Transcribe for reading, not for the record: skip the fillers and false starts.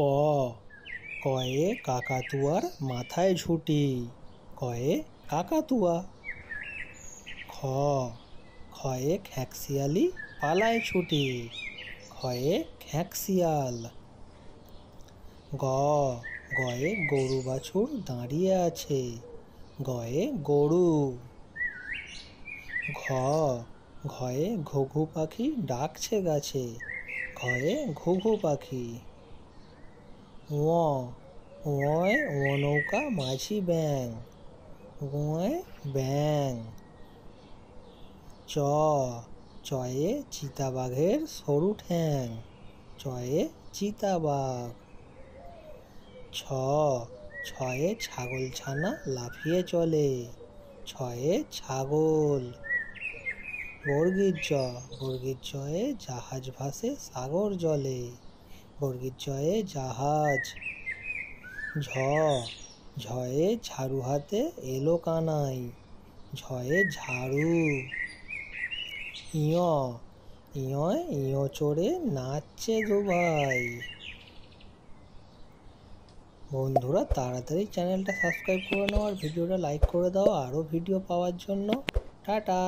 ক কয়ে কাকাতুয়ার মাথায় ঝুঁটি। কয়ে কাকাতুয়া। খ খয়ে খ্যাঁকশিয়ালি পালায় ছুটি। খয়ে খ্যাঁকশিয়াল। গ গয়ে গরু বাছুর দাঁড়িয়ে আছে। গয়ে গরু। ঘ ঘয়ে ঘুঘু পাখি ডাকছে গাছে। ঘয়ে ঘুঘু পাখি। ওয়ে নৌকা মাঝি ব্যাং। ওয়ে ব্যাং। চয়ে চিতাবাঘের সরু ঠ্যাং। চয়ে চিতাবাঘ। ছয়ে ছাগল ছানা লাফিয়ে চলে। ছয়ে ছাগল। বর্গীর জয়ে জাহাজ ভাসে সাগর জলে। বর্গীর জয়ে জাহাজ। ঝয়ে ঝাড়ু হাতে এলো কানাই। ঝয়ে ঝাড়ু। ইয় চড়ে নাচছে দুভাই। বন্ধুরা তাড়াতাড়ি চ্যানেলটা সাবস্ক্রাইব করে নাও আর ভিডিওটা লাইক করে দাও আরও ভিডিও পাওয়ার জন্য। টাটা।